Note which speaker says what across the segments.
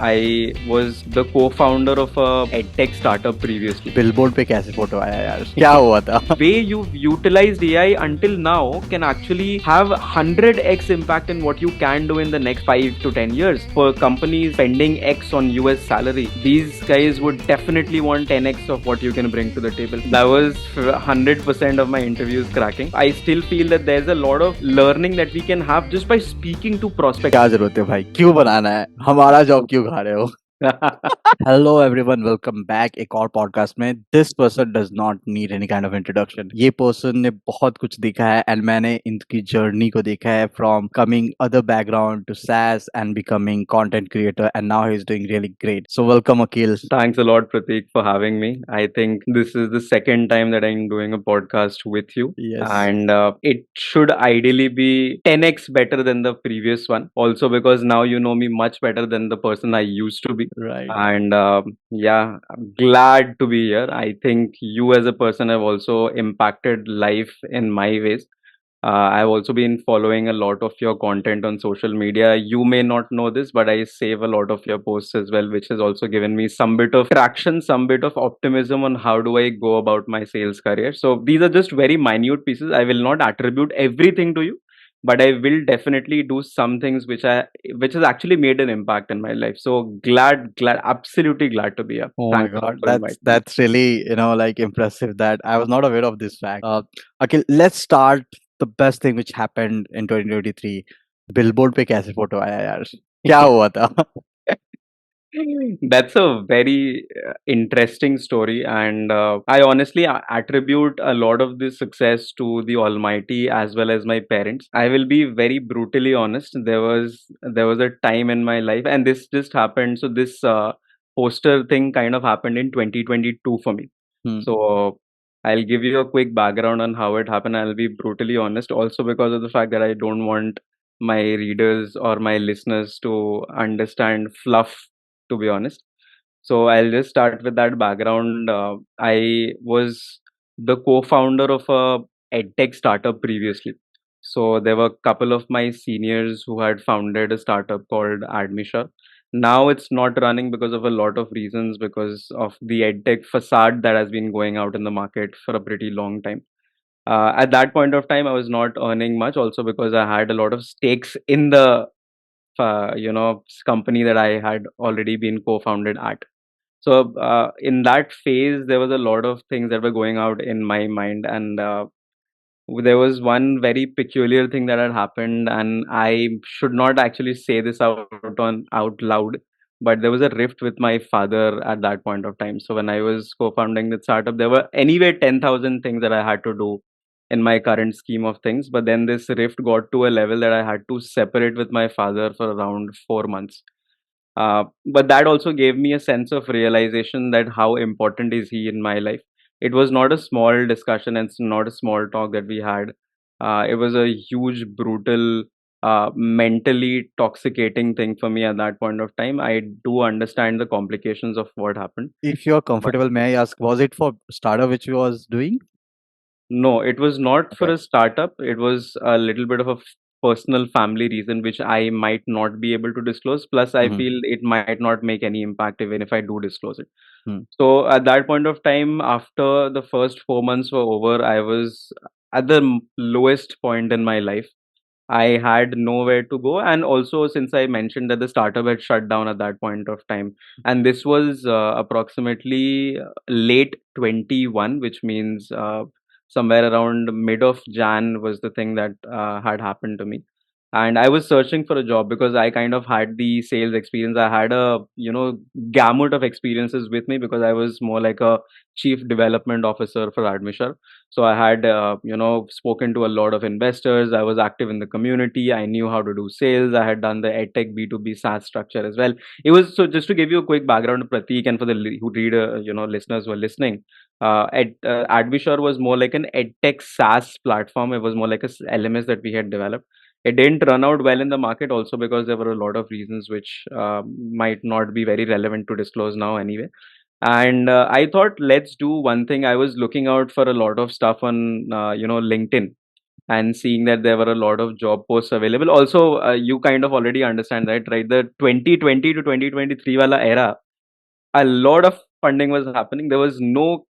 Speaker 1: I was the co-founder of a edtech startup previously.
Speaker 2: Billboard पे कैसे photo आया यार, क्या हुआ था?
Speaker 1: Way you've utilized AI until now can actually have 100x impact in what you can do in the next 5 to 10 years. For companies spending X on US salary, these guys would definitely want 10x of what you can bring to the table. That was 100% of my interviews cracking. I still feel that there's a lot of learning that we can have just by speaking to prospects.
Speaker 2: क्या जरूरत है भाई, क्यों बनाना है? हमारा job क्यों खा रहे हो? हेलो एवरीवन, वेलकम बैक एक और पॉडकास्ट में। This person does not need any kind of introduction. ये पर्सन ने बहुत कुछ देखा है एंड मैंने इनकी जर्नी को देखा है from coming other background to SaaS and becoming content creator and now he is doing really great. So welcome Akeel.
Speaker 1: Thanks a lot, Pratik, for having me. I think this is the second time that I'm doing a podcast with you.
Speaker 2: Yes.
Speaker 1: And it should ideally be 10x better than the previous one. Also, because now you know me much better than the person I used to be.
Speaker 2: Right.
Speaker 1: And yeah, I'm glad to be here. I think you, as a person, have also impacted life in my ways. I've also been following a lot of your content on social media. You may not know this, but I save a lot of your posts as well, which has also given me some bit of traction, some bit of optimism on how do I go about my sales career. So these are just very minute pieces. I will not attribute everything to you, but I will definitely do some things which has actually made an impact in my life. So glad, absolutely glad to be here.
Speaker 2: Oh my
Speaker 1: Thanks a lot
Speaker 2: God,
Speaker 1: for inviting me.
Speaker 2: that's really like impressive. That I was not aware of this fact. Okay, let's start the best thing which happened in 2023. Billboard पे कैसे photo आया यार? क्या हुआ था?
Speaker 1: That's a very interesting story, and I honestly attribute a lot of this success to the Almighty as well as my parents. I will be very brutally honest. There was a time in my life, and this just happened. So this poster thing kind of happened in 2022 for me.
Speaker 2: Hmm.
Speaker 1: So I'll give you a quick background on how it happened. I'll be brutally honest, also because of the fact that I don't want my readers or my listeners to understand fluff, to be honest. So I'll just start with that background. I was the co-founder of a edtech startup previously. So there were a couple of my seniors who had founded a startup called Admisha. Now it's not running because of a lot of reasons, because of the edtech facade that has been going out in the market for a pretty long time. At that point of time, I was not earning much, also because I had a lot of stakes in the company that I had already been co-founded at. So in that phase, there was a lot of things that were going out in my mind, and there was one very peculiar thing that had happened, and I should not actually say this out loud, but there was a rift with my father at that point of time. So when I was co-founding the startup, there were anyway 10,000 things that I had to do in my current scheme of things, but then this rift got to a level that I had to separate with my father for around 4 months. But that also gave me a sense of realization that how important is he in my life. It was not a small discussion, and it's not a small talk that we had. It was a huge, brutal, mentally toxicating thing for me at that point of time. I do understand the complications of what happened.
Speaker 2: If you're
Speaker 1: But
Speaker 2: comfortable, may I ask, was it for startup which you was doing?
Speaker 1: no, it was not for
Speaker 2: Okay.
Speaker 1: a startup. It was a little bit of a personal family reason, which I might not be able to disclose. Plus, I
Speaker 2: Mhm.
Speaker 1: feel it might not make any impact even if I do disclose it.
Speaker 2: Hmm.
Speaker 1: So at that point of time, after the first 4 months were over, I was at the lowest point in my life. I had nowhere to go, and also since I mentioned that the startup had shut down at that point of time, and this was approximately late 21, which means somewhere around mid of Jan was the thing that had happened to me. And I was searching for a job because I kind of had the sales experience. I had a gamut of experiences with me because I was more like a chief development officer for Admisha. So I had spoken to a lot of investors. I was active in the community. I knew how to do sales. I had done the edtech B2B SaaS structure as well. It was, so just to give you a quick background, Pratik, and for the who reader, listeners who are listening, Advisure was more like an edtech SaaS platform. It was more like a LMS that we had developed. It didn't run out well in the market, also because there were a lot of reasons which might not be very relevant to disclose now anyway. And I thought, let's do one thing. I was looking out for a lot of stuff on LinkedIn, and seeing that there were a lot of job posts available. Also, you kind of already understand that, right? The 2020 to 2023 wala era, a lot of funding was happening. There was no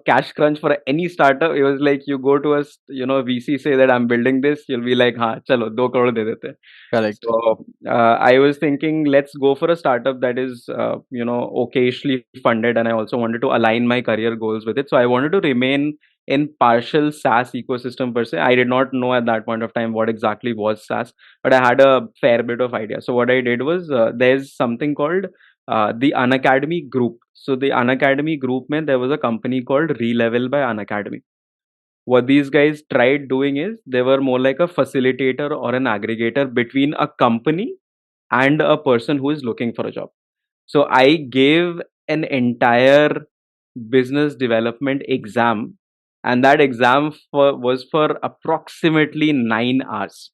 Speaker 1: cash crunch for any startup. It was like you go to VC, say that I'm building this, you'll be like, ha, chalo, 2 crore de dete.
Speaker 2: Correct.
Speaker 1: So I was thinking, let's go for a startup that is occasionally funded, and I also wanted to align my career goals with it. So I wanted to remain in partial SaaS ecosystem per se. I did not know at that point of time what exactly was SaaS, but I had a fair bit of idea. So what I did was, there's something called the Unacademy Group. So the Unacademy Group, mein, there was a company called Relevel by Unacademy. What these guys tried doing is they were more like a facilitator or an aggregator between a company and a person who is looking for a job. So I gave an entire business development exam, and that exam was for approximately 9 hours.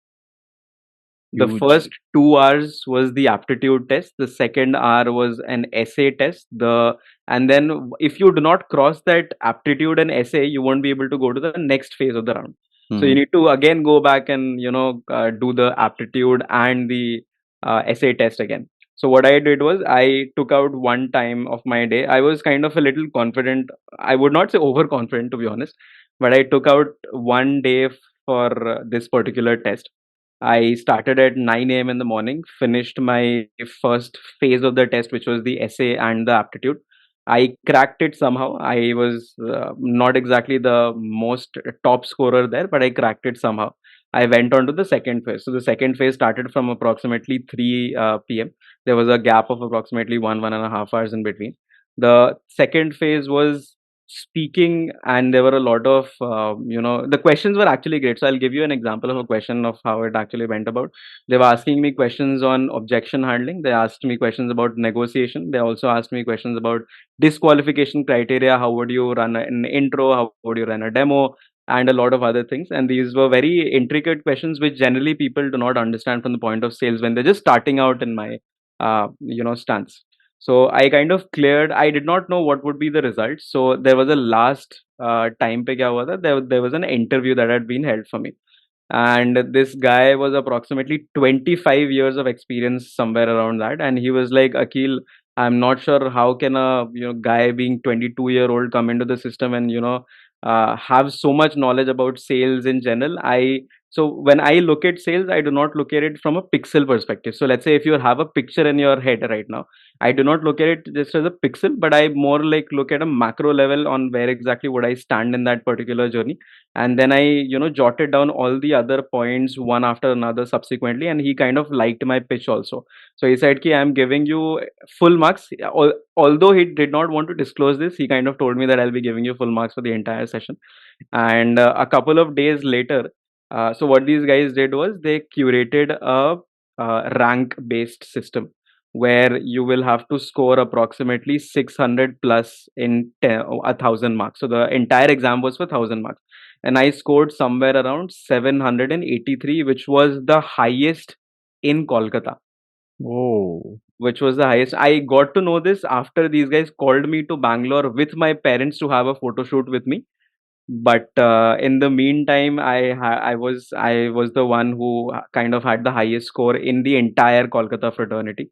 Speaker 1: The
Speaker 2: Huge.
Speaker 1: first 2 hours was the aptitude test. The second hour was an essay test. And then if you do not cross that aptitude and essay, you won't be able to go to the next phase of the round. So you
Speaker 2: Mhm.
Speaker 1: need to again go back and do the aptitude and the essay test again. So what I did was I took out one time of my day. I was kind of a little confident. I would not say overconfident, to be honest, but I took out one day for this particular test. I started at 9 a.m. in the morning, finished my first phase of the test, which was the essay and the aptitude. I cracked it somehow. I was not exactly the most top scorer there, but I cracked it somehow. I went on to the second phase. So the second phase started from approximately 3 p.m. There was a gap of approximately 1.5 hours in between. The second phase was speaking, and there were a lot of the questions were actually great. So I'll give you an example of a question of how it actually went about. They were asking me questions on objection handling. They asked me questions about negotiation. They also asked me questions about disqualification criteria. How would you run an intro? How would you run a demo? And a lot of other things. And these were very intricate questions which generally people do not understand from the point of sales when they're just starting out in my stance. So I kind of cleared. I did not know what would be the results. So there was a last time pe kya hua tha? There was an interview that had been held for me, and this guy was approximately 25 years of experience, somewhere around that. And he was like, Akhil, I'm not sure how can a guy being 22-year-old come into the system and have so much knowledge about sales in general. So when I look at sales, I do not look at it from a pixel perspective. So let's say if you have a picture in your head right now, I do not look at it just as a pixel, but I more like look at a macro level on where exactly would I stand in that particular journey. And then I jotted down all the other points one after another subsequently, and he kind of liked my pitch also. So he said ki, I'm giving you full marks. Although he did not want to disclose this, he kind of told me that I'll be giving you full marks for the entire session. And a couple of days later, so what these guys did was they curated a rank based system where you will have to score approximately 600 plus in 1,000 marks. So the entire exam was for 1,000 marks, and I scored somewhere around 783, which was the highest in Kolkata.
Speaker 2: Oh.
Speaker 1: Which was the highest. I got to know this after these guys called me to Bangalore with my parents to have a photo shoot with me. But in the meantime, I was the one who kind of had the highest score in the entire Kolkata fraternity,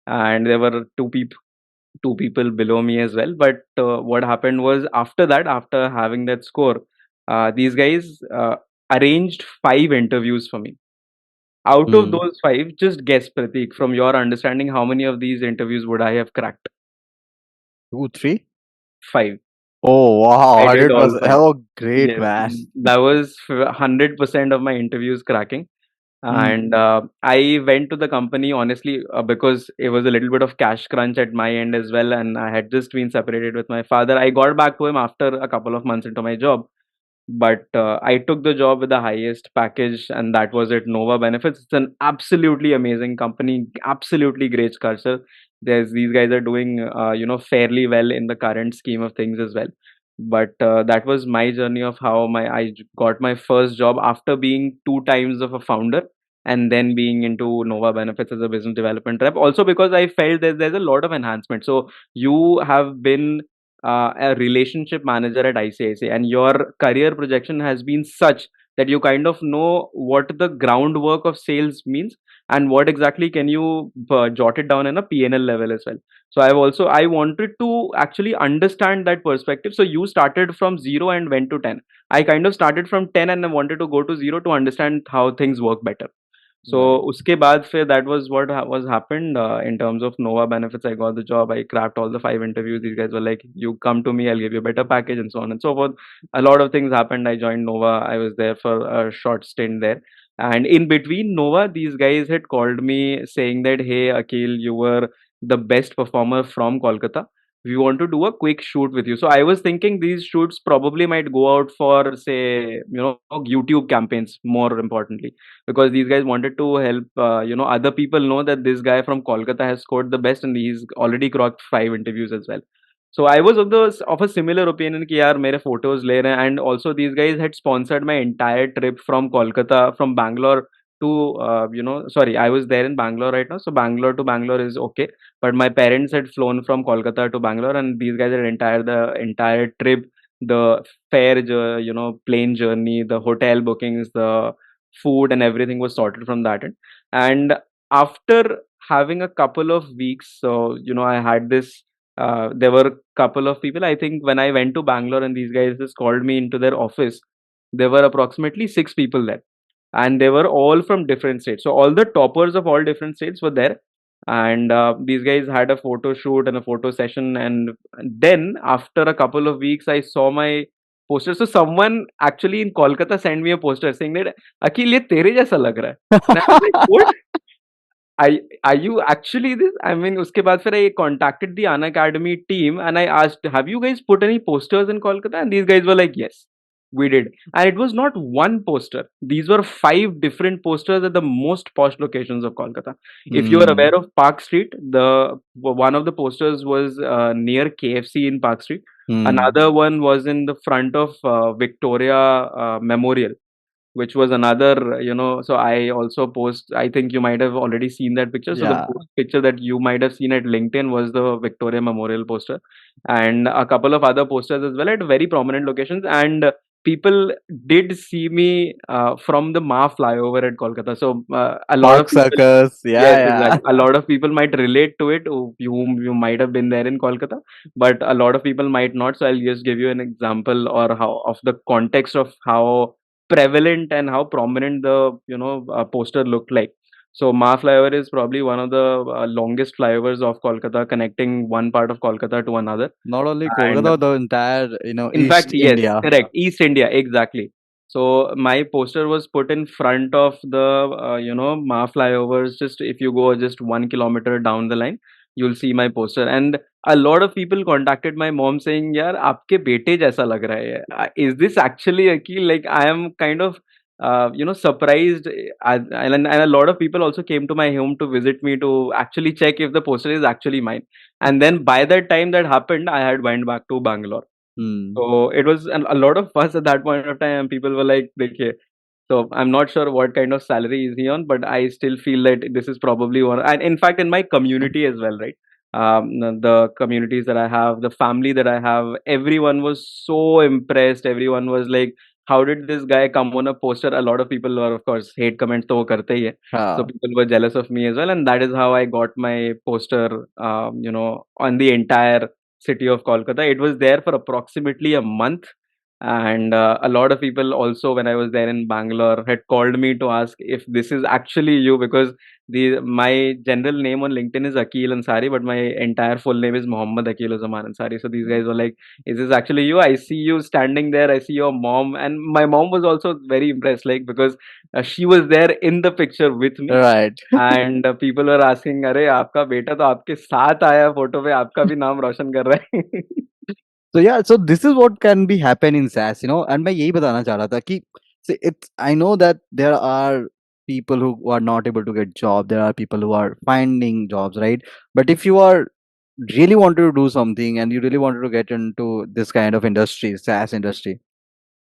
Speaker 1: and there were two people below me as well. But what happened was, after that, after having that score, these guys arranged 5 interviews for me. Out of
Speaker 2: Mm.
Speaker 1: those five, just guess, Pratik, from your understanding, how many of these interviews would I have cracked?
Speaker 2: 2, 3?
Speaker 1: Five.
Speaker 2: Oh, wow,
Speaker 1: I did all
Speaker 2: 100%.
Speaker 1: five.
Speaker 2: Oh, great,
Speaker 1: Yes,
Speaker 2: man.
Speaker 1: that was 100% of my interviews cracking.
Speaker 2: Mm.
Speaker 1: And I went to the company honestly because it was a little bit of cash crunch at my end as well, and I had just been separated with my father. I got back to him after a couple of months into my job, but I took the job with the highest package, and that was at Nova Benefits. It's an absolutely amazing company, absolutely great culture. These guys are doing fairly well in the current scheme of things as well. But that was my journey of how I got my first job after being 2 times of a founder, and then being into Nova Benefits as a business development rep. Also because I felt that there's a lot of enhancement. So you have been a relationship manager at ICICI, and your career projection has been such that you kind of know what the groundwork of sales means and what exactly can you jot it down in a P&L level as well. So I wanted to actually understand that perspective. So you started from 0 and went to 10. I kind of started from 10 and I wanted to go to 0 to understand how things work better. So
Speaker 2: Right.
Speaker 1: उसके बाद फिर that was what was happened in terms of Nova benefits. I got the job. I cracked all the 5 interviews. These guys were like, "You come to me, I'll give you a better package," and so on and so forth. A lot of things happened. I joined Nova. I was there for a short stint there, and in between Nova, these guys had called me saying that, "Hey, Akhil, you were the best performer from Kolkata. We want to do a quick shoot with you." So I was thinking these shoots probably might go out for, say, YouTube campaigns, more importantly, because these guys wanted to help other people know that this guy from Kolkata has scored the best and he's already crossed 5 interviews as well. So I was of a similar opinion कि यार मेरे photos ले रहे हैं, and also these guys had sponsored my entire trip from Kolkata, from Bangalore to sorry, I was there in Bangalore right now, so Bangalore to Bangalore is okay, but my parents had flown from Kolkata to Bangalore, and these guys had the entire trip, the fare, plane journey, the hotel bookings, the food and everything was sorted from that end. And after having a couple of weeks, so I had this there were a couple of people. I think when I went to Bangalore and these guys just called me into their office, there were approximately 6 people there, and they were all from different states. So all the toppers of all different states were there, and these guys had a photo shoot and a photo session. And then after a couple of weeks, I saw my poster. So someone actually in Kolkata sent me a poster saying that, "Akhil, ये तेरे जैसा लग रहा है." And I was like, "What? Are you actually this?" I mean, उसके बाद फिर I contacted the Unacademy team and I asked, "Have you guys put any posters in Kolkata?" And these guys were like, "Yes, we did." And it was not one poster. These were 5 different posters at the most posh locations of Kolkata. If you are
Speaker 2: Hmm.
Speaker 1: aware of Park Street, the one of the posters was near KFC in Park Street.
Speaker 2: Hmm.
Speaker 1: Another one was in the front of Victoria Memorial, which was another, so I also post, I think you might have already seen that picture. So the
Speaker 2: Yeah.
Speaker 1: picture that you might have seen at LinkedIn was the Victoria Memorial poster, and a couple of other posters as well at very prominent locations. And people did see me from the Ma flyover at Kolkata. So a lot of
Speaker 2: Park
Speaker 1: people,
Speaker 2: Circus.
Speaker 1: yes,
Speaker 2: Yeah, yeah.
Speaker 1: exactly. A lot of people might relate to it, whom you might have been there in Kolkata, but a lot of people might not. So I'll just give you an example or how of the context of how prevalent and how prominent the poster looked like. So Ma flyover is probably one of the longest flyovers of Kolkata, connecting one part of Kolkata to another.
Speaker 2: Not only
Speaker 1: And
Speaker 2: Kolkata, the entire,
Speaker 1: in fact,
Speaker 2: East
Speaker 1: yes,
Speaker 2: India.
Speaker 1: correct. East India, exactly. So my poster was put in front of the, Ma flyovers. Just if you go just 1 kilometer down the line, you'll see my poster. And a lot of people contacted my mom saying, "यार, आपके बेटे जैसा लग रहा है. Is this actually Akhil?" Like I am kind of, surprised. And a lot of people also came to my home to visit me to actually check if the poster is actually mine. And then by that time that happened, I had went back to Bangalore.
Speaker 2: Hmm.
Speaker 1: So it was a lot of fuss at that point of time, and people were like, "देखिए." So I'm not sure what kind of salary is he on, but I still feel that this is probably one. And in fact, in my community as well, right? The communities that I have, the family that I have, everyone was so impressed. Everyone was like, "How did this guy come on a poster?" A lot of people were, of course, hate comments तो वो करते ही है. So
Speaker 2: हाँ.
Speaker 1: people were jealous of me as well, and that is how I got my poster, on the entire city of Kolkata. It was there for approximately a month, and a lot of people also, when I was there in Bangalore, had called me to ask if this is actually you, because the my general name on LinkedIn is Akhil Ansari, but my entire full name is Mohammad Akhil Zaman Ansari. So these guys were like, "Is this actually you? I see you standing there. I see your mom," and my mom was also very impressed, like because she was there in the picture with me.
Speaker 2: Right.
Speaker 1: And people were asking, "अरे आपका बेटा तो आपके साथ आया photo पे, आपका भी नाम रोशन कर रहा है."
Speaker 2: So yeah, so this is what can be happen in SaaS, and मैं यही बताना चाह रहा था कि see, it's I know that there are people who are not able to get job, there are people who are finding jobs, right? But if you are really wanted to do something and you really wanted to get into this kind of industry, SaaS industry,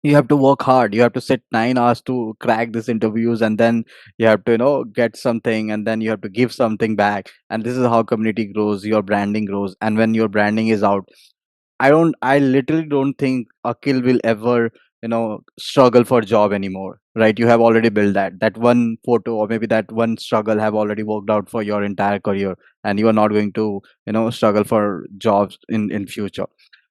Speaker 2: you have to work hard. You have to sit 9 hours to crack these interviews, and then you have to get something, and then you have to give something back. And this is how community grows, your branding grows, and when your branding is out, I literally don't think Akil will ever, struggle for job anymore, right? You have already built that one photo, or maybe that one struggle have already worked out for your entire career, and you are not going to struggle for jobs in future.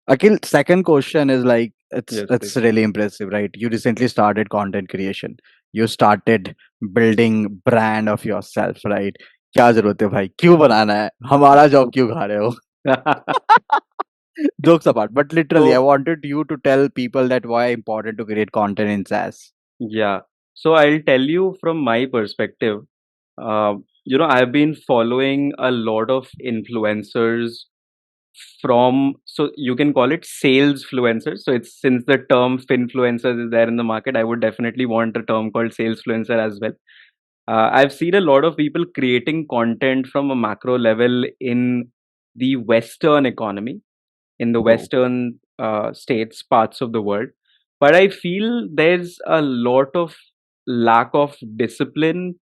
Speaker 2: Akhil, second question is like, it's
Speaker 1: Yes,
Speaker 2: it's
Speaker 1: please.
Speaker 2: really impressive, right? You recently started content creation. You started building brand of yourself, right? क्या जरूरत है भाई, क्यों बनाना है, हमारा job क्यों खा रहे हो? Jokes apart, but literally, I
Speaker 1: So,
Speaker 2: wanted you to tell people that why important to create content in SaaS.
Speaker 1: yeah. So I'll tell you from my perspective. I've been following a lot of influencers from, so you can call it sales influencers. So it's, since the term finfluencers is there in the market, I would definitely want a term called sales influencer as well. I've seen a lot of people creating content from a macro level in the Western economy, in the
Speaker 2: True.
Speaker 1: Western states, parts of the world. But I feel there's a lot of lack of discipline,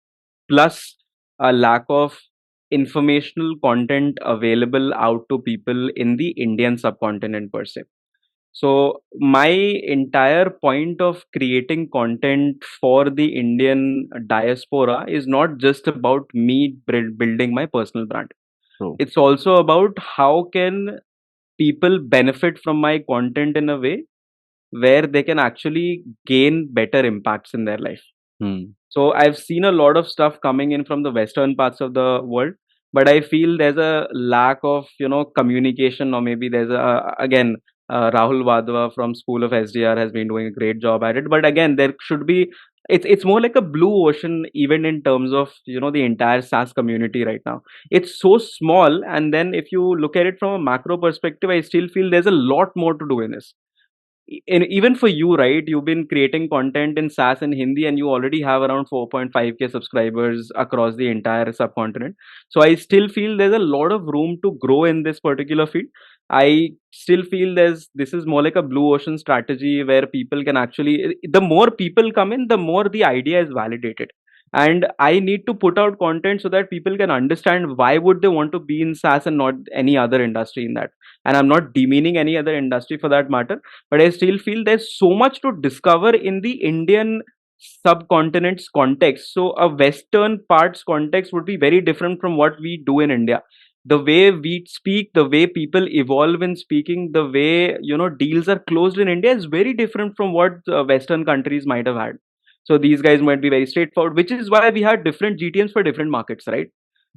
Speaker 1: plus a lack of informational content available out to people in the Indian subcontinent per se. So my entire point of creating content for the Indian diaspora is not just about me building my personal brand.
Speaker 2: True.
Speaker 1: It's also about how can people benefit from my content in a way where they can actually gain better impacts in their life.
Speaker 2: Hmm.
Speaker 1: So I've seen a lot of stuff coming in from the western parts of the world, but I feel there's a lack of communication, or maybe there's a again Rahul Wadhwa from School of SDR has been doing a great job at it. But again, there should be, it's more like a blue ocean even in terms of the entire SaaS community right now. It's so small, and then if you look at it from a macro perspective, I still feel there's a lot more to do in this. Even for you, right? You've been creating content in SaaS and Hindi, and you already have around 4.5K subscribers across the entire subcontinent. So I still feel there's a lot of room to grow in this particular field. I still feel this is more like a blue ocean strategy where people can actually, the more people come in, the more the idea is validated. And I need to put out content so that people can understand why would they want to be in SaaS and not any other industry in that. And I'm not demeaning any other industry for that matter, but I still feel there's so much to discover in the Indian subcontinent's context. So a Western parts context would be very different from what we do in India. The way we speak, the way people evolve in speaking, the way deals are closed in India is very different from what Western countries might have had. So these guys might be very straightforward, which is why we had different GTMs for different markets, right?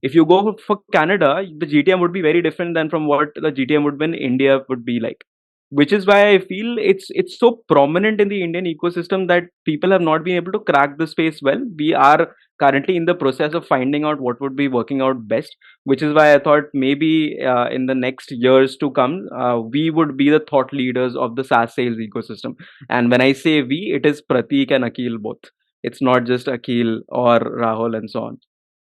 Speaker 1: If you go for Canada, the GTM would be very different than from what the GTM would be in India would be like, which is why I feel it's so prominent in the Indian ecosystem that people have not been able to crack the space well. We are currently in the process of finding out what would be working out best, which is why I thought maybe in the next years to come, we would be the thought leaders of the SaaS sales ecosystem. And when I say we, it is Pratik and Akhil both. It's not just Akhil or Rahul and so on.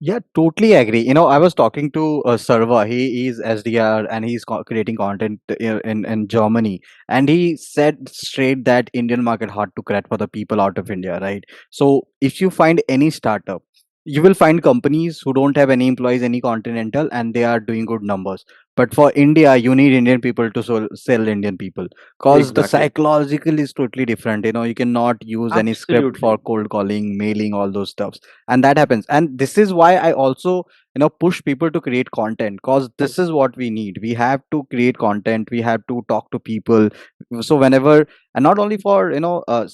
Speaker 2: Yeah, totally agree. I was talking to Sarva. He is SDR and he's creating content in Germany. And he said straight that Indian market hard to crack for the people out of India, right? So if you find any startup, you will find companies who don't have any employees, any continental, and they are doing good numbers. But for India, you need Indian people to sell Indian people, because the
Speaker 1: Exactly.
Speaker 2: psychological is totally different. You cannot use any script for
Speaker 1: Absolutely.
Speaker 2: cold calling, mailing, all those stuff, and that happens. And this is why I also push people to create content, because this is what we need. We have to create content, we have to talk to people. So whenever, and not only for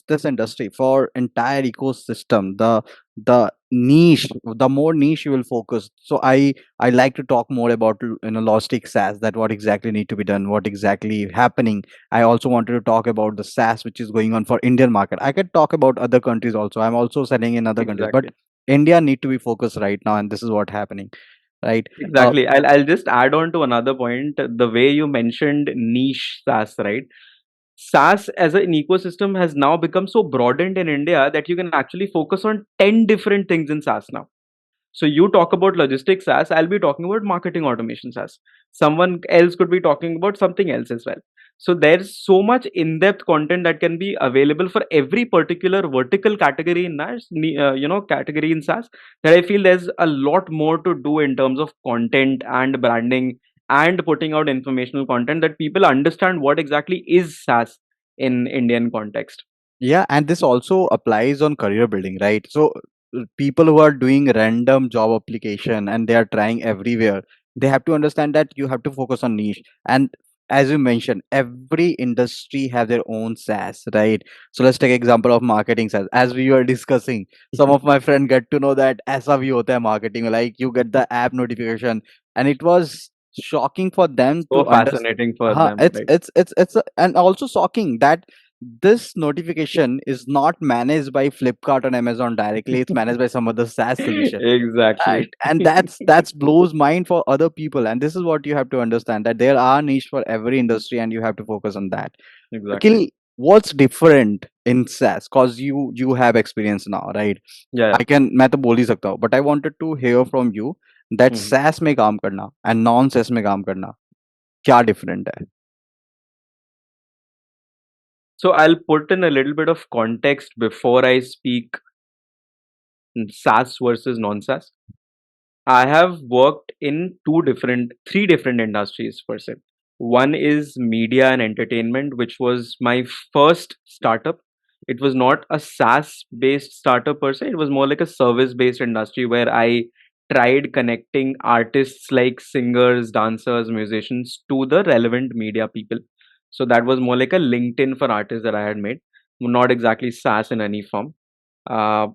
Speaker 2: this industry, for entire ecosystem, the niche, the more niche you will focus. So I like to talk more about logistic SaaS, that what exactly need to be done, what exactly happening. I also wanted to talk about the SaaS which is going on for Indian market. I could talk about other countries also. I'm also selling in other countries, but
Speaker 1: Exactly.
Speaker 2: India need to be focused right now, and this is what happening, right? Uh,
Speaker 1: Exactly. I'll just add on to another point. The way you mentioned niche SaaS, right? SaaS as an ecosystem has now become so broadened in India that you can actually focus on 10 different things in SaaS now. So you talk about logistics SaaS, I'll be talking about marketing automation SaaS. Someone else could be talking about something else as well. So there's so much in-depth content that can be available for every particular vertical category in SaaS, category in SaaS, that I feel there's a lot more to do in terms of content and branding and putting out informational content that people understand what exactly is SaaS in Indian context.
Speaker 2: Yeah, and this also applies on career building, right? So people who are doing random job application and they are trying everywhere, they have to understand that you have to focus on niche. And as you mentioned, every industry have their own SaaS, right? So let's take example of marketing SaaS. As we were discussing, some of my friend get to know that ऐसा भी होता है marketing, like you get the app notification, and it was shocking for them
Speaker 1: So
Speaker 2: to understand.
Speaker 1: fascinating for them, right?
Speaker 2: And also shocking that this notification is not managed by Flipkart and Amazon directly. It's managed by some other SaaS solution. Right.
Speaker 1: Exactly.
Speaker 2: And that's blows mind for other people. And this is what you have to understand, that there are niche for every industry and you have to focus on that.
Speaker 1: Exactly.
Speaker 2: Akhil, what's different in SaaS? Because you have experience now, right?
Speaker 1: Yeah, yeah.
Speaker 2: I can मैं तो बोल ही सकता हूँ, but I wanted to hear from you that
Speaker 1: Mhm.
Speaker 2: SaaS में काम करना and non SaaS में काम करना क्या different है?
Speaker 1: So I'll put in a little bit of context before I speak SaaS versus non-SaaS. I have worked in three different industries per se. One is media and entertainment, which was my first startup. It was not a SaaS based startup per se, it was more like a service based industry where I tried connecting artists like singers, dancers, musicians to the relevant media people. So that was more like a LinkedIn for artists that I had made, not exactly SaaS in any form. Uh,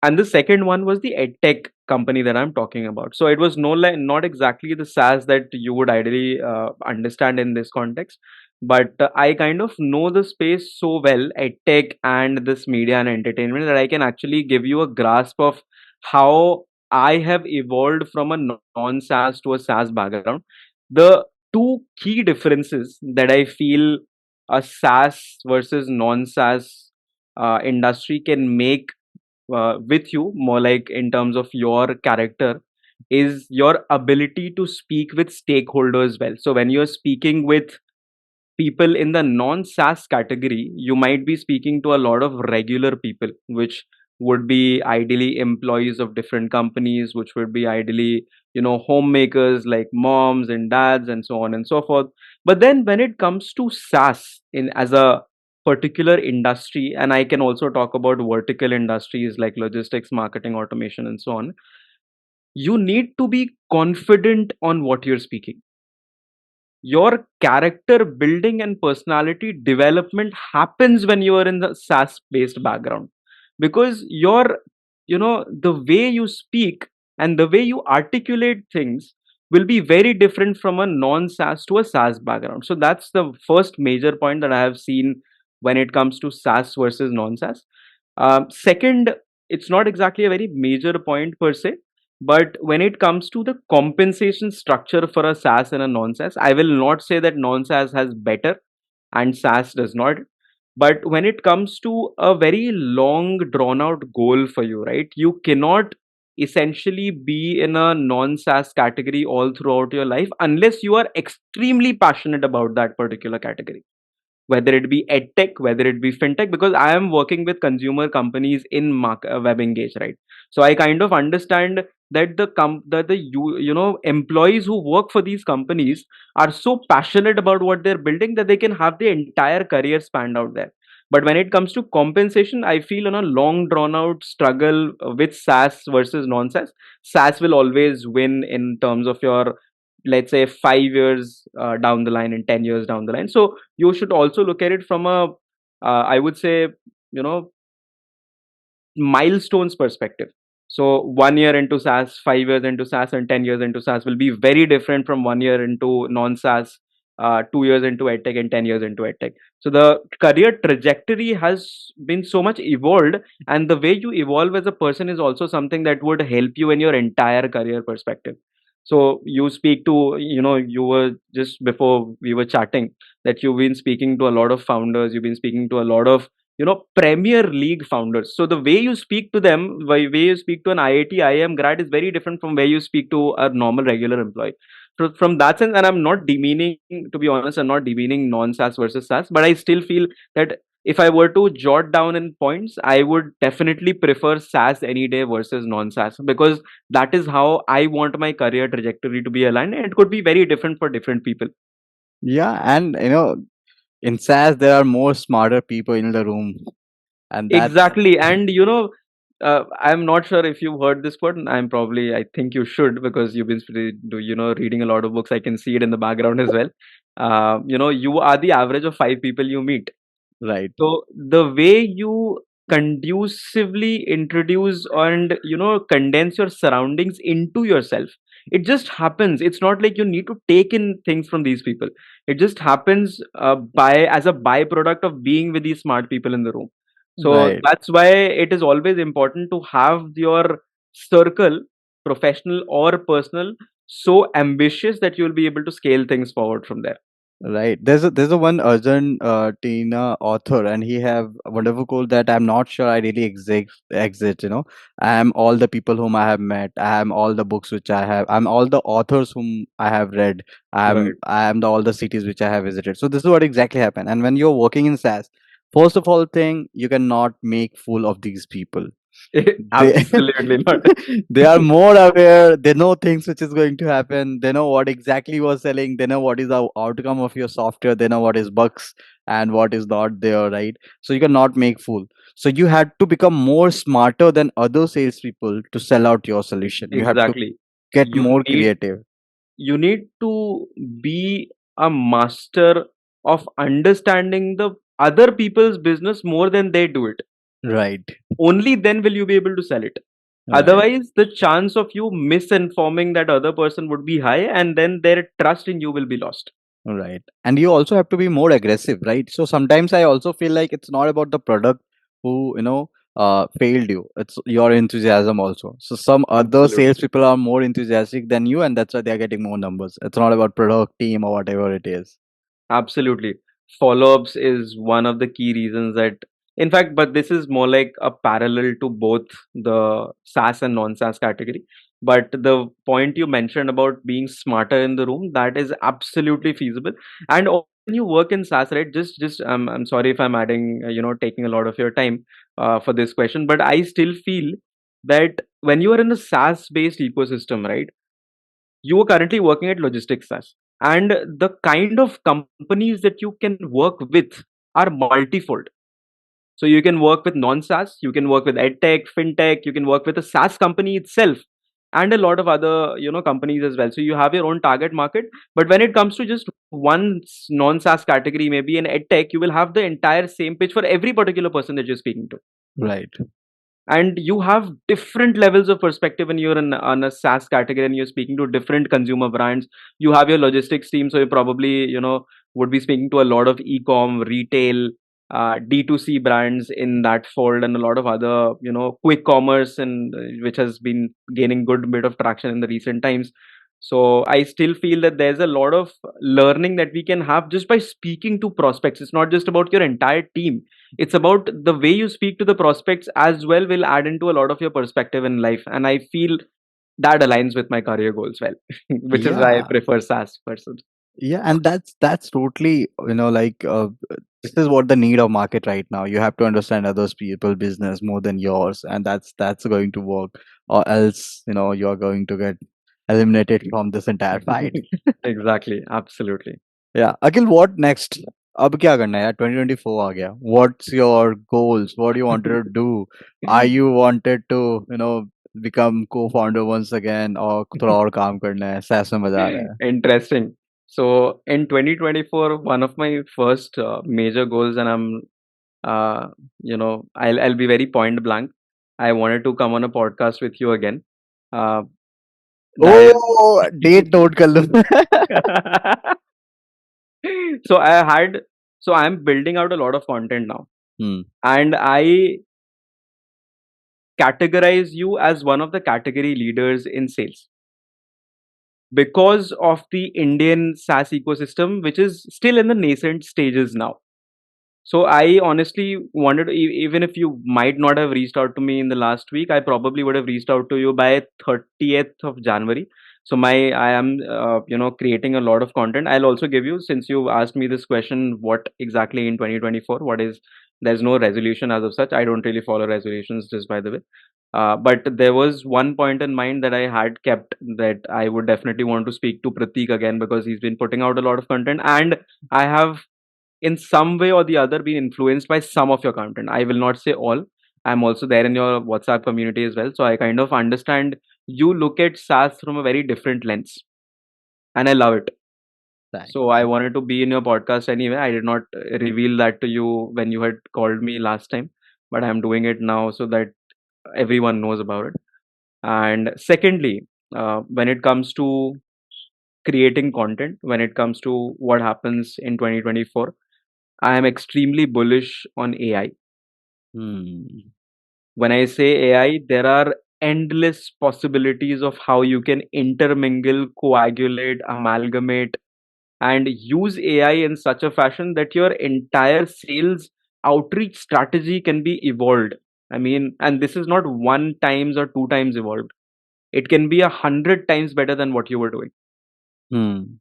Speaker 1: and the second one was the edtech company that I'm talking about. So it was not exactly the SaaS that you would ideally understand in this context, but I kind of know the space so well, edtech and this media and entertainment, that I can actually give you a grasp of how I have evolved from a non-SaaS to a SaaS background. The two key differences that I feel a SaaS versus non-SaaS industry can make with you, more like in terms of your character, is your ability to speak with stakeholders well. So when you're speaking with people in the non SaaS category, you might be speaking to a lot of regular people, which would be ideally employees of different companies, which would be ideally, homemakers like moms and dads and so on and so forth. But then when it comes to SaaS in as a particular industry, and I can also talk about vertical industries like logistics, marketing, automation, and so on, you need to be confident on what you're speaking. Your character building and personality development happens when you are in the SaaS based background, because the way you speak and the way you articulate things will be very different from a non SaaS to a SaaS background. So that's the first major point that I have seen when it comes to SaaS versus non SaaS. Second, it's not exactly a very major point per se, but when it comes to the compensation structure for a SaaS and a non SaaS, I will not say that non SaaS has better and SaaS does not. But when it comes to a very long, drawn out goal for you, right, you cannot essentially be in a non SaaS category all throughout your life unless you are extremely passionate about that particular category, whether it be edtech, whether it be fintech, because I am working with consumer companies in web engage, right? So I kind of understand that the employees who work for these companies are so passionate about what they're building that they can have their entire career spanned out there. But when it comes to compensation, I feel on a long drawn out struggle with SaaS versus non SaaS, SaaS will always win in terms of your, let's say, 5 years down the line and 10 years down the line. So you should also look at it from a I would say, you know milestones perspective. So 1 year into SaaS, 5 years into SaaS, and 10 years into SaaS will be very different from 1 year into non-SaaS, 2 years into edtech, and 10 years into edtech. So the career trajectory has been so much evolved, and the way you evolve as a person is also something that would help you in your entire career perspective. So you speak to, you were just before we were chatting that you've been speaking to a lot of founders, you've been speaking to a lot of Premier League founders. So the way you speak to them, way you speak to an IIT IIM grad is very different from where you speak to a normal regular employee. So from that sense, and I'm not demeaning, to be honest, I'm not demeaning non SaaS versus SaaS, but I still feel that if I were to jot down in points, I would definitely prefer SaaS any day versus non SaaS, because that is how I want my career trajectory to be aligned, and it could be very different for different people.
Speaker 2: Yeah, and In SaaS, there are more smarter people in the room, and that's
Speaker 1: Exactly. And I'm not sure if you've heard this quote. I think you should, because you've been reading a lot of books. I can see it in the background as well. You are the average of five people you meet.
Speaker 2: right.
Speaker 1: So the way you conducively introduce and condense your surroundings into yourself, it just happens. It's not like you need to take in things from these people. It just happens by as a byproduct of being with these smart people in the room. So
Speaker 2: Right.
Speaker 1: that's why it is always important to have your circle, professional or personal, so ambitious that you'll be able to scale things forward from there.
Speaker 2: Right. There's a one Arjun Tina author, and he have a wonderful quote that I'm not sure I really exist. I am all the people whom I have met. I am all the books which I have. I'm all the authors whom I have read.
Speaker 1: Right.
Speaker 2: I am all the cities which I have visited. So this is what exactly happened. And when you're working in SaaS, first of all, thing you cannot make fool of these people. They
Speaker 1: Absolutely not.
Speaker 2: they are more aware. They know things which is going to happen. They know what exactly you are selling. They know what is the outcome of your software. They know what is bugs and what is not there, right? So you cannot make fool. So you had to become more smarter than other salespeople to sell out your solution. You have to
Speaker 1: Exactly.
Speaker 2: get
Speaker 1: You
Speaker 2: more
Speaker 1: need
Speaker 2: creative.
Speaker 1: you need to be a master of understanding the other people's business more than they do it.
Speaker 2: Right.
Speaker 1: Only then will you be able to sell it.
Speaker 2: Right.
Speaker 1: Otherwise, the chance of you misinforming that other person would be high, and then their trust in you will be lost.
Speaker 2: Right. And you also have to be more aggressive, right? So sometimes I also feel like it's not about the product who, failed you. It's your enthusiasm also. So some other
Speaker 1: Absolutely.
Speaker 2: salespeople are more enthusiastic than you, and that's why they're getting more numbers. It's not about product, team, or whatever it is.
Speaker 1: Absolutely. Follow-ups is one of the key reasons that, in fact, but this is more like a parallel to both the SaaS and non-SaaS category. But the point you mentioned about being smarter in the room, that is absolutely feasible. And when you work in SaaS, right? Just I'm sorry if I'm adding, taking a lot of your time for this question, but I still feel that when you are in a SaaS-based ecosystem, right? You are currently working at logistics SaaS, and the kind of companies that you can work with are multifold. So you can work with non-SaaS, you can work with edtech, fintech, you can work with a SaaS company itself, and a lot of other companies as well. So you have your own target market. But when it comes to just one non-SaaS category, maybe in edtech, you will have the entire same pitch for every particular person that you're speaking to,
Speaker 2: Right.
Speaker 1: and you have different levels of perspective when you're in on a SaaS category and you're speaking to different consumer brands. You have your logistics team, so you probably would be speaking to a lot of e-com, retail, D2C brands in that fold, and a lot of other quick commerce, and which has been gaining good bit of traction in the recent times. So I still feel that there's a lot of learning that we can have just by speaking to prospects. It's not just about your entire team, it's about the way you speak to the prospects as well, will add into a lot of your perspective in life, and I feel that aligns with my career goals well, which is why I
Speaker 2: Yeah.
Speaker 1: prefer SaaS person.
Speaker 2: Yeah, and that's totally, like, this is what the need of market right now. You have to understand others people business more than yours, and that's going to work, or else you're going to get eliminated from this entire fight.
Speaker 1: Exactly, absolutely.
Speaker 2: Yeah, Akhil, what next? अब क्या करना है यार? 2024 आ गया. What's your goals? What do you wanted to do? Are you wanted to, become co-founder once again, or थोड़ा और काम करना है? SaaS में मजा आ रहा है.
Speaker 1: Interesting. So in 2024, one of my first major goals, and I'll be very point blank. I wanted to come on a podcast with you again. Uh, that
Speaker 2: Oh, date note कर लो.
Speaker 1: so I had, so I'm building out a lot of content now,
Speaker 2: Hmm.
Speaker 1: and I categorize you as one of the category leaders in sales because of the Indian SaaS ecosystem, which is still in the nascent stages now. So I honestly wanted, even if you might not have reached out to me in the last week, I probably would have reached out to you by 30th of January. So I am creating a lot of content. I'll also give you, since you asked me this question, what exactly in 2024, what is, there's no resolution as of such. I don't really follow resolutions, just by the way. But there was one point in mind that I had kept, that I would definitely want to speak to Pratik again, because he's been putting out a lot of content, and I have in some way or the other been influenced by some of your content. I will not say all. I'm also there in your WhatsApp community as well. So I kind of understand you look at SaaS from a very different lens, and I love it.
Speaker 2: Thanks.
Speaker 1: So I wanted to be in your podcast anyway. I did not reveal that to you when you had called me last time, but I'm doing it now so that everyone knows about it. And secondly, when it comes to creating content, when it comes to what happens in 2024, I am extremely bullish on AI.
Speaker 2: Hmm.
Speaker 1: When I say AI, there are endless possibilities of how you can intermingle, coagulate, amalgamate, and use AI in such a fashion that your entire sales outreach strategy can be evolved. I mean, and this is not one times or two times evolved. It can be 100 times better than what you were doing.
Speaker 2: Hmm.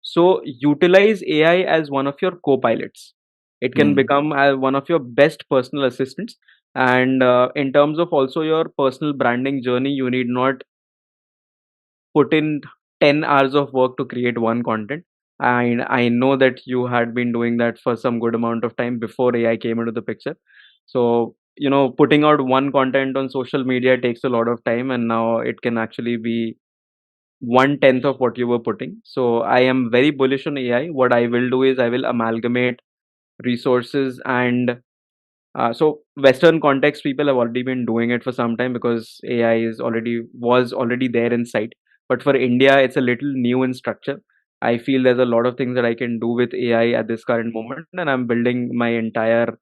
Speaker 1: So utilize AI as one of your co-pilots. It can
Speaker 2: Hmm.
Speaker 1: become one of your best personal assistants. And in terms of also your personal branding journey, you need not put in 10 hours of work to create one content. And I know that you had been doing that for some good amount of time before AI came into the picture. So, putting out one content on social media takes a lot of time, and now it can actually be 1/10 of what you were putting. So I am very bullish on AI. What I will do is I will amalgamate resources, and so Western context people have already been doing it for some time because AI was already there in sight. But for India, it's a little new in structure. I feel there's a lot of things that I can do with AI at this current moment, and I'm building my entire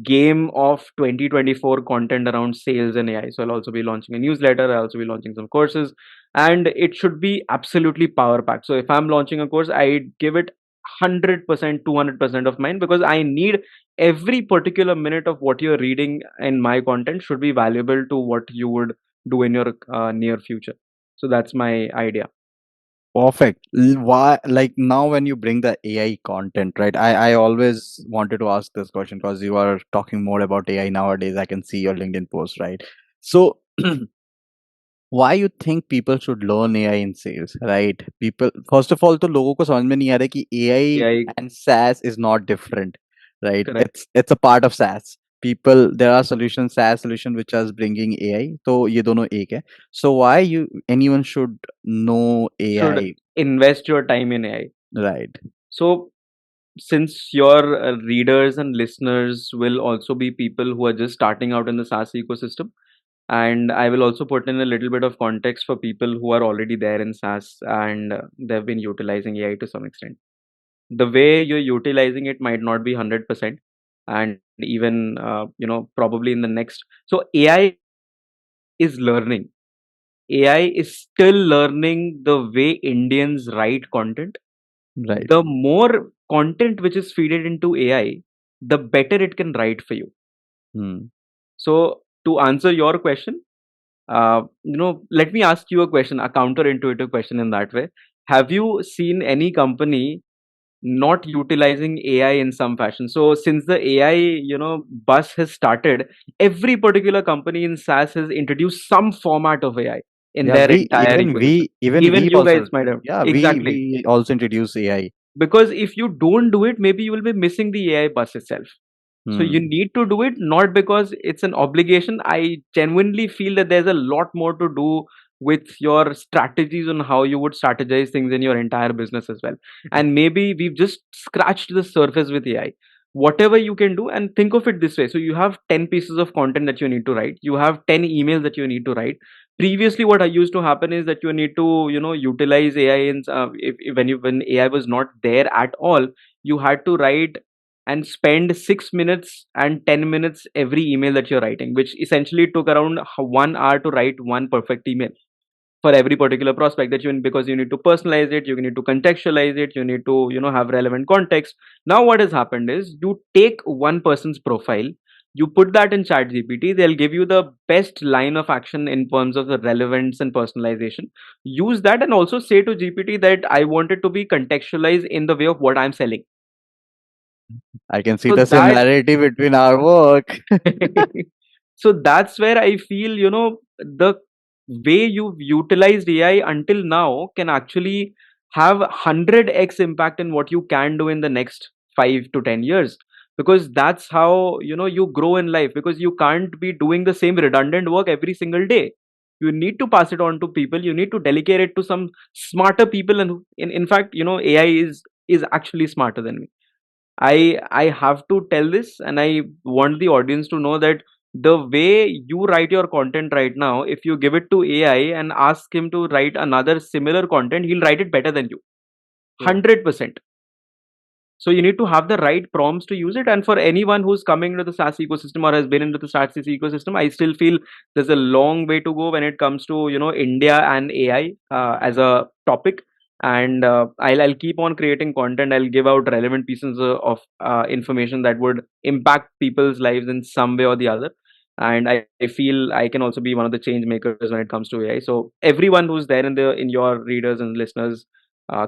Speaker 1: game of 2024 content around sales and AI. So I'll also be launching a newsletter. I'll also be launching some courses, and it should be absolutely power packed. So if I'm launching a course, I give it 100%, 200% of mine, because I need every particular minute of what you're reading in my content should be valuable to what you would do in your near future. So that's my idea.
Speaker 2: Perfect. Why, like now when you bring the AI content, right? I always wanted to ask this question because you are talking more about AI nowadays. I can see your LinkedIn post, right? So why you think people should learn AI in sales, right? People, first of all, तो लोगों को समझ में नहीं आ रहा कि AI
Speaker 1: AI,
Speaker 2: and SaaS is not different, right?
Speaker 1: correct.
Speaker 2: It's a part of SaaS. People, there are solutions, SaaS solution which is bringing AI. तो ये दोनों एक है. So why anyone should know
Speaker 1: Should
Speaker 2: AI,
Speaker 1: invest your time in AI.
Speaker 2: right?
Speaker 1: So since your readers and listeners will also be people who are just starting out in the SaaS ecosystem, and I will also put in a little bit of context for people who are already there in SaaS and they've been utilizing AI to some extent. The way you're utilizing it might not be 100%, and even probably in the next. So AI is learning. AI is still learning the way Indians write content.
Speaker 2: Right.
Speaker 1: The more content which is fed into AI, the better it can write for you.
Speaker 2: Hmm.
Speaker 1: So to answer your question, let me ask you a question, a counterintuitive question in that way. Have you seen any company not utilizing AI in some fashion? So since the AI, bus has started, every particular company in SaaS has introduced some format of AI in
Speaker 2: Yeah,
Speaker 1: their entire ecosystem.
Speaker 2: even
Speaker 1: Even
Speaker 2: we
Speaker 1: you
Speaker 2: also,
Speaker 1: guys might have.
Speaker 2: yeah,
Speaker 1: Exactly.
Speaker 2: we also introduce AI.
Speaker 1: Because if you don't do it, maybe you will be missing the AI bus itself. So you
Speaker 2: Hmm.
Speaker 1: need to do it, not because it's an obligation. I genuinely feel that there's a lot more to do with your strategies on how you would strategize things in your entire business as well. And maybe we've just scratched the surface with AI. Whatever you can do, and think of it this way. So you have 10 pieces of content that you need to write. You have 10 emails that you need to write. Previously, what I used to happen is that you need to, utilize AI in if when AI was not there at all, you had to write and spend 6 minutes and 10 minutes every email that you're writing, which essentially took around 1 hour to write one perfect email for every particular prospect that because you need to personalize it, you need to contextualize it, you need to, have relevant context. Now, what has happened is you take one person's profile, you put that in chat gpt, they'll give you the best line of action in terms of the relevance and personalization. Use that and also say to gpt that I want it to be contextualized in the way of what I'm selling.
Speaker 2: I can see
Speaker 1: So
Speaker 2: the
Speaker 1: that
Speaker 2: similarity between our work.
Speaker 1: so that's where I feel, the way you've utilized AI until now can actually have 100x impact in what you can do in the next 5 to 10 years, because that's how you grow in life, because you can't be doing the same redundant work every single day. You need to pass it on to people, you need to delegate it to some smarter people. And in fact, AI is actually smarter than me. I have to tell this, and I want the audience to know that the way you write your content right now, if you give it to AI and ask him to write another similar content, he'll write it better than you.
Speaker 2: True.
Speaker 1: 100%. So you need to have the right prompts to use it. And for anyone who's coming into the SaaS ecosystem or has been into the SaaS ecosystem, I still feel there's a long way to go when it comes to India and AI as a topic. And I'll keep on creating content. I'll give out relevant pieces of information that would impact people's lives in some way or the other. And I feel I can also be one of the change makers when it comes to AI. So everyone who's there in your readers and listeners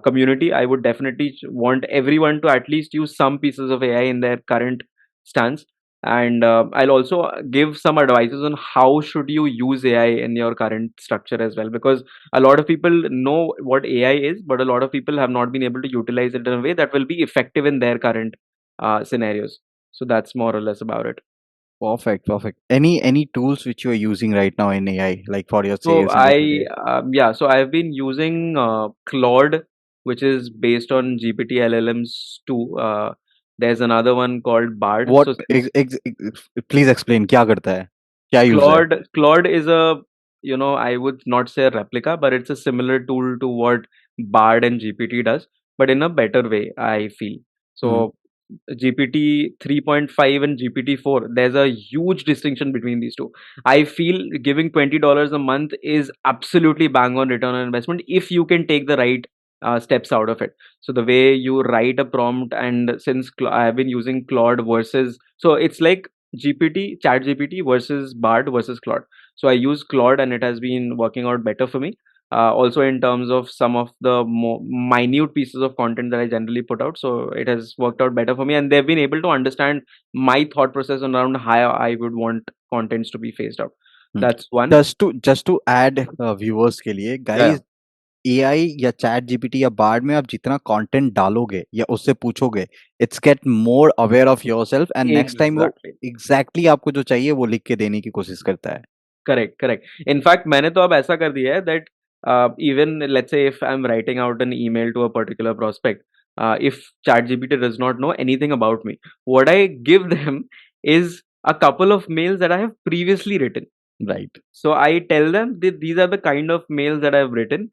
Speaker 1: community, I would definitely want everyone to at least use some pieces of AI in their current stance. And I'll also give some advices on how should you use AI in your current structure as well, because a lot of people know what AI is, but a lot of people have not been able to utilize it in a way that will be effective in their current scenarios. So that's more or less about it.
Speaker 2: Perfect, perfect. Any tools which you are using right now in AI, like for your
Speaker 1: So
Speaker 2: sales and day-to-day?
Speaker 1: so I've been using Claude, which is based on GPT LLMs too. There's another one called Bard.
Speaker 2: What
Speaker 1: So since
Speaker 2: please explain क्या करता है? क्या use है?
Speaker 1: Claude is I would not say a replica, but it's a similar tool to what Bard and GPT does, but in a better way, I feel.
Speaker 2: Hmm,
Speaker 1: So GPT 3.5 and GPT 4, there's a huge distinction between these two. I feel giving $20 a month is absolutely bang on return on investment if you can take the right steps out of it. So the way you write a prompt, and since I've been using Claude versus, so it's like Chat GPT versus Bard versus Claude. So I use Claude and it has been working out better for me. Also in terms of some of the more minute pieces of content that I generally put out. So it has worked out better for me, and they've been able to understand my thought process around how I would want contents to be phased out.
Speaker 2: Hmm.
Speaker 1: That's one.
Speaker 2: Just to add viewers के लिए
Speaker 1: Yeah.
Speaker 2: Guys, AI या chat GPT या Bard में आप जितना content डालोगे या उससे पूछोगे, it's get more aware of yourself and next time वो
Speaker 1: Exactly.
Speaker 2: एग्जैक्टली आपको जो चाहिए वो लिख के देने की कोशिश करता है।
Speaker 1: Correct, correct. In fact, मैंने तो अब ऐसा कर दिया है that even let's say if I'm writing out an email to a particular prospect, if ChatGPT does not know anything about me, what I give them is a couple of mails that I have previously written.
Speaker 2: Right,
Speaker 1: So I tell them that these are the kind of mails that I've written.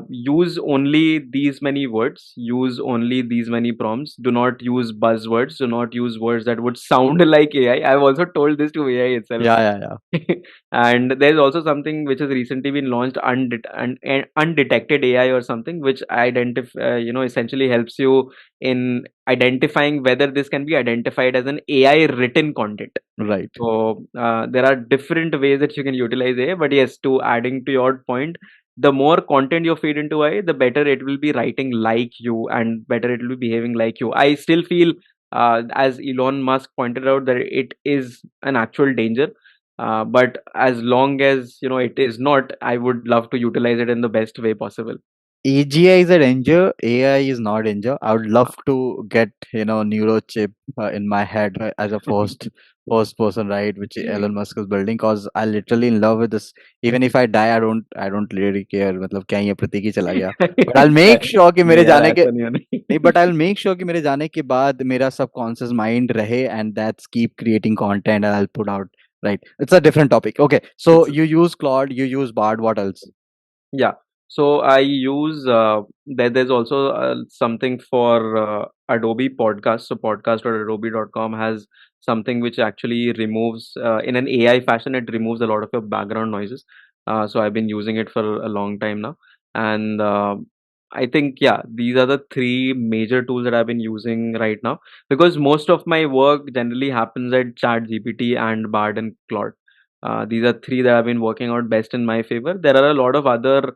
Speaker 1: Use only these many words. Use only these many prompts. Do not use buzzwords. Do not use words that would sound like AI. I've also told this to AI itself.
Speaker 2: या
Speaker 1: And there's also something which has recently been launched, undetected AI or something, which essentially helps you in identifying whether this can be identified as an AI written content.
Speaker 2: Right.
Speaker 1: So there are different ways that you can utilize AI. But yes, to adding to your point, the more content you feed into AI, the better it will be writing like you and better it will be behaving like you. I still feel, as Elon Musk pointed out, that it is an actual danger. But as long as it is not, I would love to utilize it in the best way possible.
Speaker 2: AGI is a danger, AI is not danger. I would love to get, neurochip in my head as a first person, right, which Elon Musk is building, because I literally in love with this. Even if I die, I don't really care. मतलब क्या ये प्रतीक ही चला गया. But I'll make sure कि मेरे
Speaker 1: नहीं यार,
Speaker 2: जाने के
Speaker 1: ऐसा नहीं होना.
Speaker 2: नहीं, but I'll make sure कि मेरे जाने के बाद मेरा subconscious mind रहे, and that's keep creating content and I'll put out. Right. It's a different topic. Okay. So
Speaker 1: It's
Speaker 2: you use Claude, you use Bard, what else?
Speaker 1: Yeah. So I use there's also something for Adobe Podcast. So podcast.adobe.com has something which actually removes in an AI fashion, it removes a lot of your background noises. So I've been using it for a long time now. And I think, yeah, these are the three major tools that I've been using right now, because most of my work generally happens at ChatGPT and Bard and Claude. These are three that have been working out best in my favor. There are a lot of other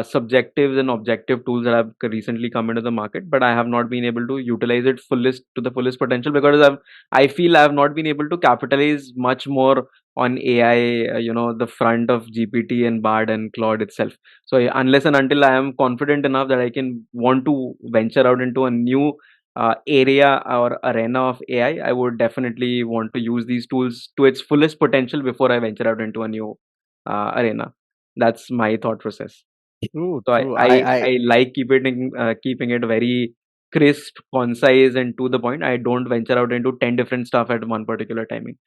Speaker 1: subjective and objective tools that have recently come into the market, but I have not been able to utilize it fullest to the fullest potential, because I feel I have not been able to capitalize much more on AI, the front of GPT and Bard and Claude itself. So unless and until I am confident enough that I can want to venture out into a new area or arena of AI, I would definitely want to use these tools to its fullest potential before I venture out into a new arena. That's my thought process.
Speaker 2: True,
Speaker 1: So
Speaker 2: true. I
Speaker 1: I like keeping it very crisp, concise, and to the point. I don't venture out into 10 different stuff at one particular timing.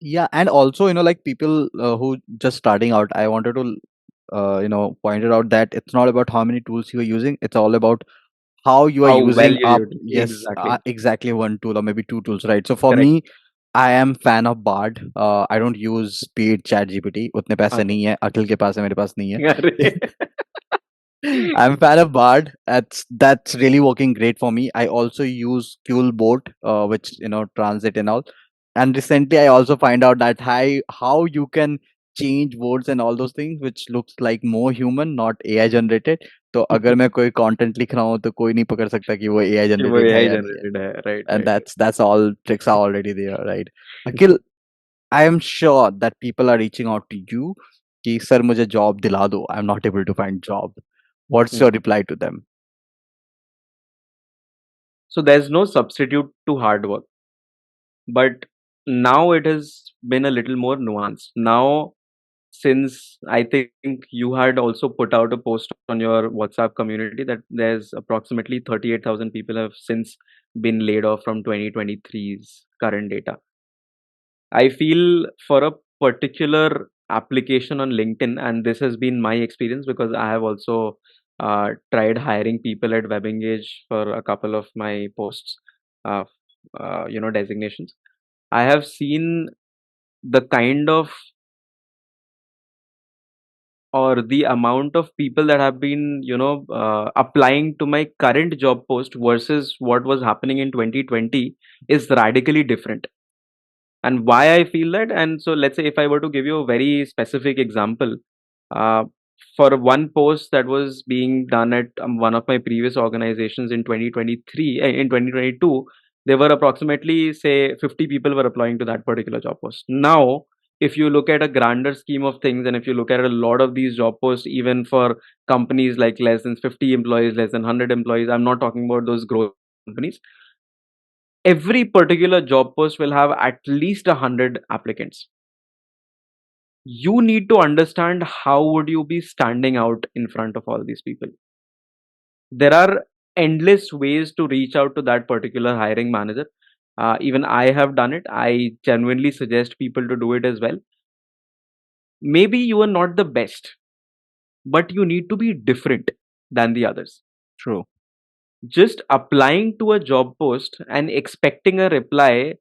Speaker 2: Yeah, and also, like people who just starting out, I wanted to, point it out that it's not about how many tools you are using. It's all about how you are
Speaker 1: How well
Speaker 2: using
Speaker 1: you
Speaker 2: up.
Speaker 1: use
Speaker 2: Yes,
Speaker 1: exactly.
Speaker 2: exactly one tool or maybe two tools, right? So for
Speaker 1: Correct.
Speaker 2: me, I am fan of Bard. I don't use paid chat GPT. उतने पैसे
Speaker 1: Okay.
Speaker 2: नहीं है, अखिल के पास है, मेरे पास नहीं है.
Speaker 1: अरे!
Speaker 2: I'm a fan of Bard. That's really working great for me. I also use Fuelboat, which transit and all. And recently, I also find out that how you can change words and all those things, which looks like more human, not AI generated. तो अगर मैं कोई content लिख रहा हूँ तो कोई नहीं पकड़ सकता कि वो AI
Speaker 1: कि वो
Speaker 2: generated है
Speaker 1: एआई
Speaker 2: या नहीं है.
Speaker 1: जनरेटेड है. Right,
Speaker 2: And
Speaker 1: right,
Speaker 2: that's all tricks are already there, right? Akhil, I am sure that people are reaching out to you कि सर मुझे job दिला दो. I'm not able to find job. What's your
Speaker 1: right.
Speaker 2: reply to them?
Speaker 1: So there's no substitute to hard work, but now it has been a little more nuanced. Now, since I think you had also put out a post on your WhatsApp community that there's approximately 38,000 people have since been laid off from 2023's current data. I feel for a particular application on LinkedIn, and this has been my experience because I have also tried hiring people at WebEngage for a couple of my posts, uh, designations. I have seen the kind of or the amount of people that have been, applying to my current job post versus what was happening in 2020 is radically different. And why I feel that, and so let's say if I were to give you a very specific example, uh, for one post that was being done at one of my previous organizations in 2023, in 2022, there were approximately say 50 people were applying to that particular job post. Now if you look at a grander scheme of things, and if you look at a lot of these job posts, even for companies like less than 50 employees, less than 100 employees, I'm not talking about those growth companies, every particular job post will have at least 100 applicants. You need to understand how would you be standing out in front of all these people. There are endless ways to reach out to that particular hiring manager. Even I have done it. I genuinely suggest people to do it as well. Maybe you are not the best, but you need to be different than the others.
Speaker 2: True.
Speaker 1: Just applying to a job post and expecting a reply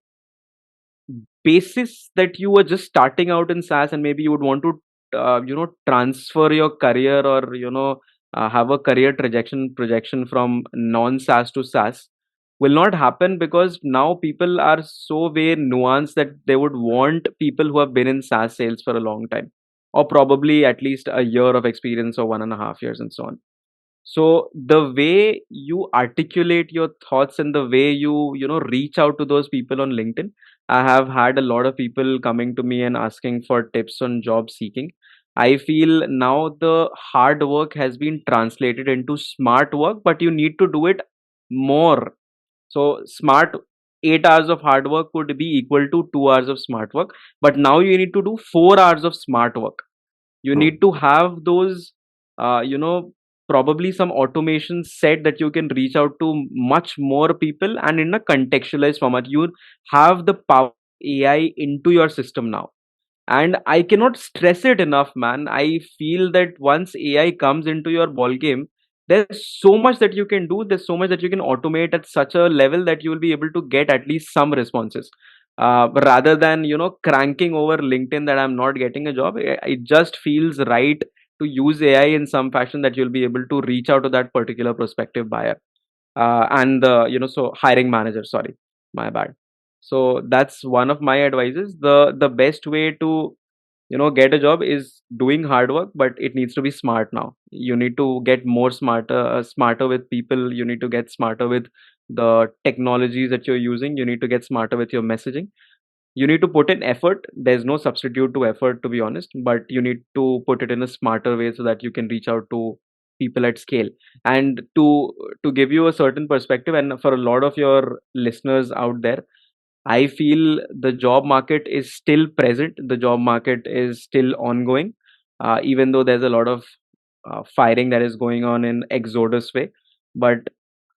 Speaker 1: basis that you were just starting out in SaaS, and maybe you would want to, transfer your career, or, have a career projection from non-SaaS to SaaS will not happen, because now people are so way nuanced that they would want people who have been in SaaS sales for a long time, or probably at least a year of experience or 1.5 years and so on. So the way you articulate your thoughts and the way you reach out to those people on LinkedIn, I have had a lot of people coming to me and asking for tips on job seeking. I feel now the hard work has been translated into smart work, but you need to do it more. So smart 8 hours of hard work would be equal to 2 hours of smart work, but now you need to do 4 hours of smart work. You
Speaker 2: True.
Speaker 1: need to have those, uh, you know probably some automation set that you can reach out to much more people, and in a contextualized format. You have the power of AI into your system now, and I cannot stress it enough, man. I feel that once AI comes into your ball game, there's so much that you can do, there's so much that you can automate at such a level that you will be able to get at least some responses, rather than cranking over LinkedIn that I'm not getting a job. It just feels right to use AI in some fashion that you'll be able to reach out to that particular prospective buyer, and the so hiring manager, sorry, my bad. So that's one of my advices. The best way to get a job is doing hard work, but it needs to be smart. Now you need to get more smarter with people. You need to get smarter with the technologies that you're using. You need to get smarter with your messaging. You need to put in effort. There's no substitute to effort, to be honest, but you need to put it in a smarter way so that you can reach out to people at scale. And to give you a certain perspective, and for a lot of your listeners out there, I feel the job market is still present. The job market is still ongoing, even though there's a lot of firing that is going on in exodus way. But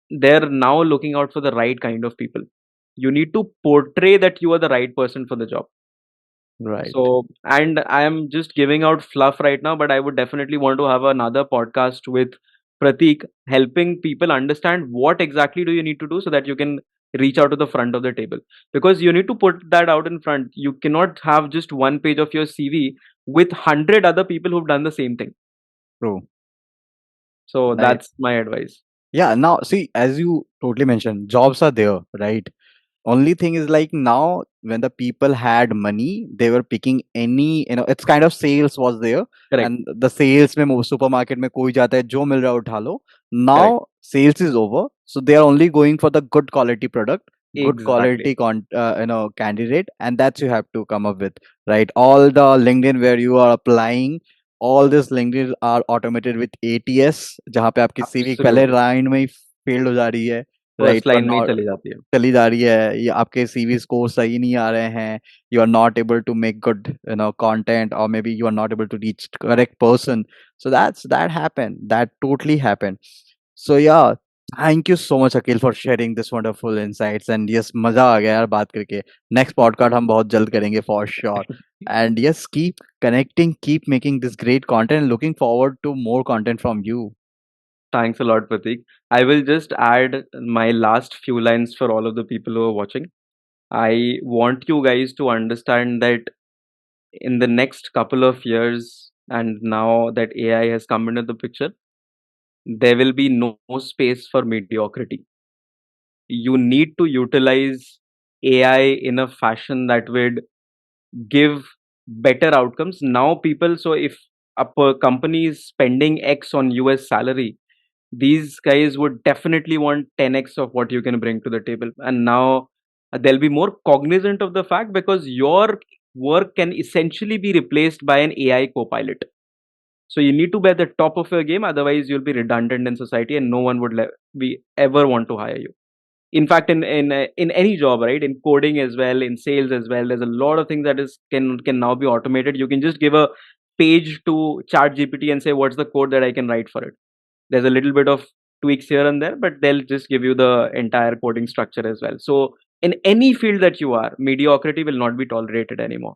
Speaker 1: they're now looking out for the right kind of people. You need to portray that you are the right person for the job.
Speaker 2: Right.
Speaker 1: So, and I am just giving out fluff right now, but I would definitely want to have another podcast with Pratik, helping people understand what exactly do you need to do so that you can reach out to the front of the table. Because you need to put that out in front. You cannot have just one page of your CV with 100 other people who've done the same thing.
Speaker 2: True.
Speaker 1: So
Speaker 2: Right.
Speaker 1: that's my advice.
Speaker 2: Yeah. Now, see, as you totally mentioned, jobs are there, right? Only thing is like now when the people had money, they were picking any, it's kind of sales was there,
Speaker 1: Correct.
Speaker 2: and the sales में supermarket में कोई जाता है जो मिल रहा है उठा लो.
Speaker 1: Correct.
Speaker 2: Now sales is over, so they are only going for the good quality product, good
Speaker 1: Exactly.
Speaker 2: quality candidate, and that's you have to come up with, right? All the LinkedIn where you are applying, all this LinkedIn are automated with ATS, जहाँ पे आपकी CV पहले
Speaker 1: Absolutely.
Speaker 2: Round में ही failed हो जा रही है, right?
Speaker 1: First line में ही चली जाती है.
Speaker 2: चली जा रही है, या आपके सीवी स्कोर सही नहीं आ रहे हैं, you are not able to make good content, और maybe you are not able to reach correct person. So that happened, that totally happened. So yeah, thank you so much Akhil for sharing this wonderful insights. And yes, मजा आ गया यार बात करके. Next podcast हम बहुत जल्द करेंगे for sure. And yes, keep connecting, keep making this great content, and looking forward to more content from you.
Speaker 1: Thanks a lot, Pratik. I will just add my last few lines for all of the people who are watching. I want you guys to understand that in the next couple of years, and now that AI has come into the picture, there will be no space for mediocrity. You need to utilize AI in a fashion that would give better outcomes. Now, people, so if company is spending X on US salary, these guys would definitely want 10x of what you can bring to the table. And now they'll be more cognizant of the fact because your work can essentially be replaced by an AI co-pilot. So you need to be at the top of your game, otherwise you'll be redundant in society and no one would be ever want to hire you. In fact, in any job, right, in coding as well, in sales as well, there's a lot of things that is can now be automated. You can just give a page to chat gpt and say what's the code that I can write for it. There's a little bit of tweaks here and there, but they'll just give you the entire coding structure as well. So in any field that you are, mediocrity will not be tolerated anymore.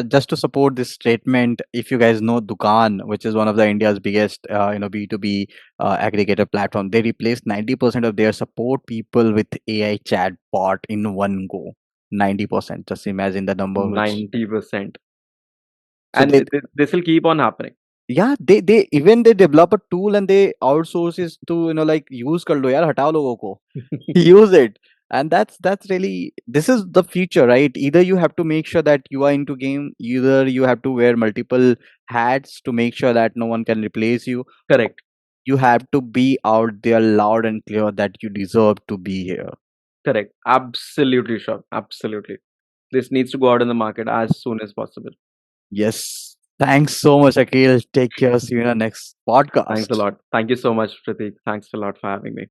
Speaker 2: Just to support this statement, if you guys know Dukaan, which is one of the India's biggest, B2B aggregator platform, they replaced 90% of their support people with AI chat bot in one go. 90%. Just imagine the number. Which
Speaker 1: 90%.
Speaker 2: so
Speaker 1: And this will keep on happening.
Speaker 2: yeah, they even they develop a tool and they outsource it to like use कर लो यार, हटाओ लोगों को. Use it. And that's really, this is the future, right? Either you have to make sure that you are into game, either you have to wear multiple hats to make sure that no one can replace you.
Speaker 1: Correct.
Speaker 2: You have to be out there loud and clear that you deserve to be here.
Speaker 1: Correct. Absolutely sure. Absolutely. This needs to go out in the market as soon as possible.
Speaker 2: Yes. Thanks so much, Akhil. Take care. See you in the next podcast.
Speaker 1: Thanks a lot. Thank you so much, Pratik. Thanks a lot for having me.